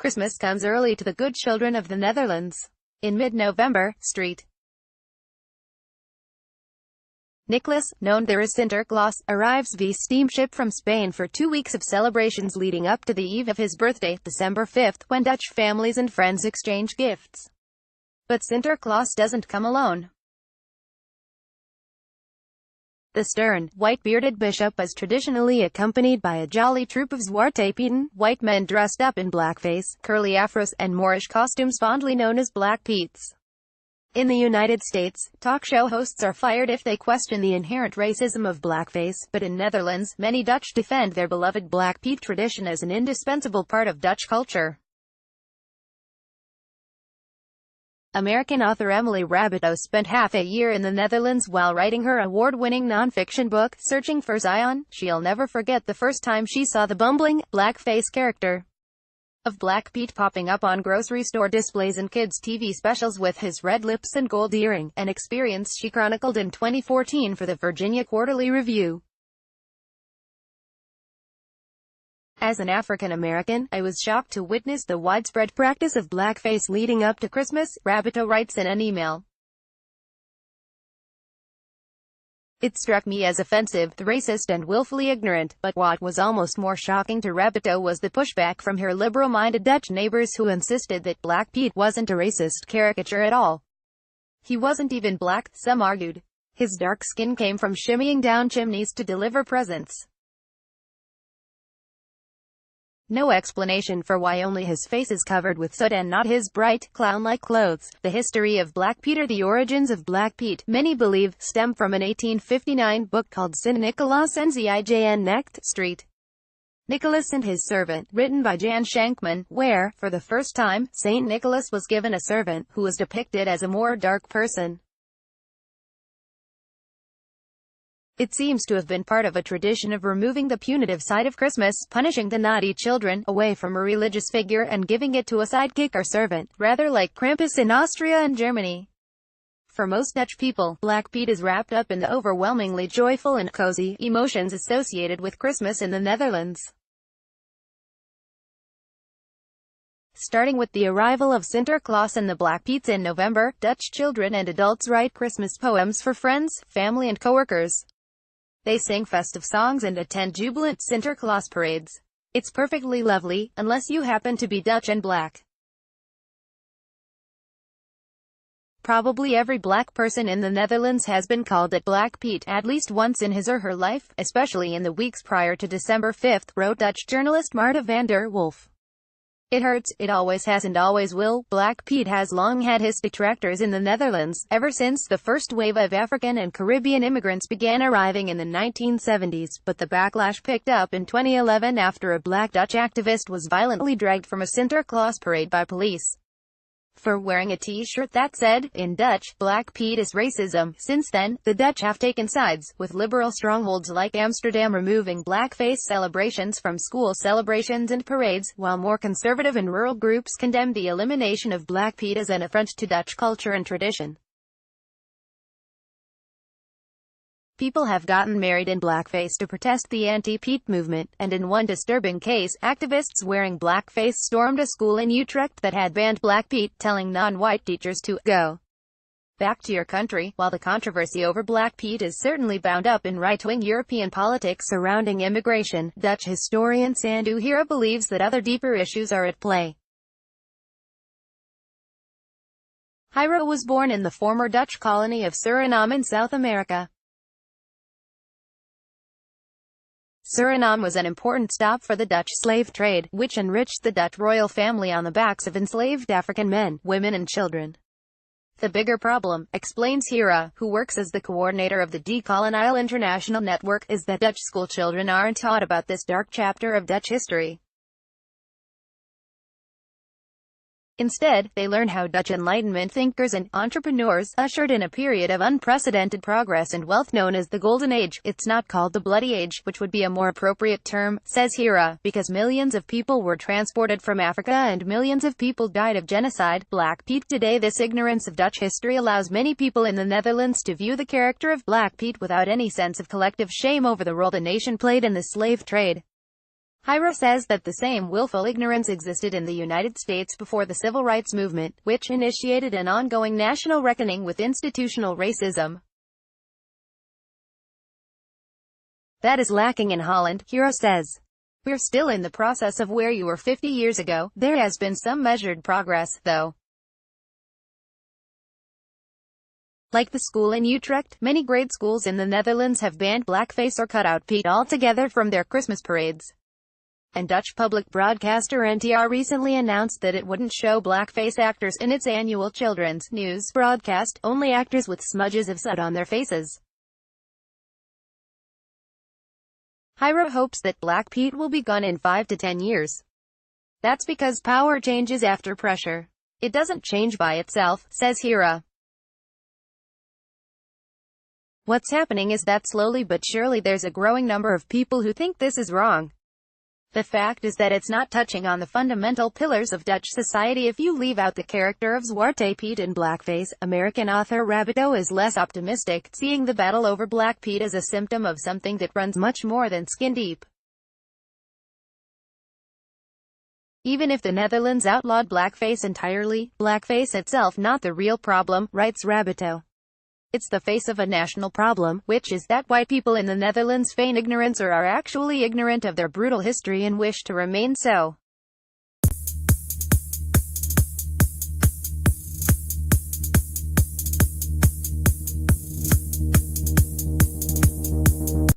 Christmas comes early to the good children of the Netherlands. In mid-November, St. Nicholas, known there as Sinterklaas, arrives via steamship from Spain for 2 weeks of celebrations leading up to the eve of his birthday, December 5th, when Dutch families and friends exchange gifts. But Sinterklaas doesn't come alone. The stern, white-bearded bishop is traditionally accompanied by a jolly troop of zwarte-pieten, white men dressed up in blackface, curly afros, and Moorish costumes fondly known as Black Petes. In the United States, talk show hosts are fired if they question the inherent racism of blackface, but in Netherlands, many Dutch defend their beloved Black Pete tradition as an indispensable part of Dutch culture. American author Emily Rabideau spent half a year in the Netherlands while writing her award-winning non-fiction book, Searching for Zion. She'll never forget the first time she saw the bumbling, blackface character of Black Pete popping up on grocery store displays and kids' TV specials with his red lips and gold earring, an experience she chronicled in 2014 for the Virginia Quarterly Review. As an African American, I was shocked to witness the widespread practice of blackface leading up to Christmas, Rabideau writes in an email. It struck me as offensive, racist and willfully ignorant, but what was almost more shocking to Rabideau was the pushback from her liberal-minded Dutch neighbors who insisted that Black Pete wasn't a racist caricature at all. He wasn't even black, some argued. His dark skin came from shimmying down chimneys to deliver presents. No explanation for why only his face is covered with soot and not his bright, clown-like clothes. The history of Black Pete or the origins of Black Pete, many believe, stem from an 1859 book called Sint Nicolaas en zijn Knecht, St. Nicholas and His Servant, written by Jan Shankman, where, for the first time, Saint Nicholas was given a servant, who was depicted as a more dark person. It seems to have been part of a tradition of removing the punitive side of Christmas, punishing the naughty children, away from a religious figure and giving it to a sidekick or servant, rather like Krampus in Austria and Germany. For most Dutch people, Black Pete is wrapped up in the overwhelmingly joyful and cozy emotions associated with Christmas in the Netherlands. Starting with the arrival of Sinterklaas and the Black Petes in November, Dutch children and adults write Christmas poems for friends, family and coworkers. They sing festive songs and attend jubilant Sinterklaas parades. It's perfectly lovely, unless you happen to be Dutch and black. Probably every black person in the Netherlands has been called a Black Pete at least once in his or her life, especially in the weeks prior to December 5th, wrote Dutch journalist Marta van der Wolf. It hurts, it always has and always will. Black Pete has long had his detractors in the Netherlands, ever since the first wave of African and Caribbean immigrants began arriving in the 1970s, but the backlash picked up in 2011 after a black Dutch activist was violently dragged from a Sinterklaas parade by police for wearing a t-shirt that said, in Dutch, Black Pete is racism. Since then, the Dutch have taken sides, with liberal strongholds like Amsterdam removing blackface celebrations from school celebrations and parades, while more conservative and rural groups condemn the elimination of Black Pete as an affront to Dutch culture and tradition. People have gotten married in blackface to protest the anti-Pete movement, and in one disturbing case, activists wearing blackface stormed a school in Utrecht that had banned Black Pete, telling non-white teachers to go back to your country. While the controversy over Black Pete is certainly bound up in right-wing European politics surrounding immigration, Dutch historian Sandu Hira believes that other deeper issues are at play. Hira was born in the former Dutch colony of Suriname in South America. Suriname was an important stop for the Dutch slave trade, which enriched the Dutch royal family on the backs of enslaved African men, women and children. The bigger problem, explains Hira, who works as the coordinator of the Decolonial International Network, is that Dutch schoolchildren aren't taught about this dark chapter of Dutch history. Instead, they learn how Dutch Enlightenment thinkers and entrepreneurs ushered in a period of unprecedented progress and wealth known as the Golden Age. It's not called the Bloody Age, which would be a more appropriate term, says Hira, because millions of people were transported from Africa and millions of people died of genocide. Black Pete. Today, this ignorance of Dutch history allows many people in the Netherlands to view the character of Black Pete without any sense of collective shame over the role the nation played in the slave trade. Hira says that the same willful ignorance existed in the United States before the Civil Rights Movement, which initiated an ongoing national reckoning with institutional racism. That is lacking in Holland, Hira says. We're still in the process of where you were 50 years ago. There has been some measured progress, though. Like the school in Utrecht, many grade schools in the Netherlands have banned blackface or cut out Piet altogether from their Christmas parades. And Dutch public broadcaster NTR recently announced that it wouldn't show blackface actors in its annual children's news broadcast, only actors with smudges of soot on their faces. Hira hopes that Black Pete will be gone in 5 to 10 years. That's because power changes after pressure. It doesn't change by itself, says Hira. What's happening is that slowly but surely there's a growing number of people who think this is wrong. The fact is that it's not touching on the fundamental pillars of Dutch society. If you leave out the character of Zwarte Piet in blackface, American author Rabbito is less optimistic, seeing the battle over Black Pete as a symptom of something that runs much more than skin deep. Even if the Netherlands outlawed blackface entirely, blackface itself not the real problem, writes Rabbito. It's the face of a national problem, which is that white people in the Netherlands feign ignorance or are actually ignorant of their brutal history and wish to remain so.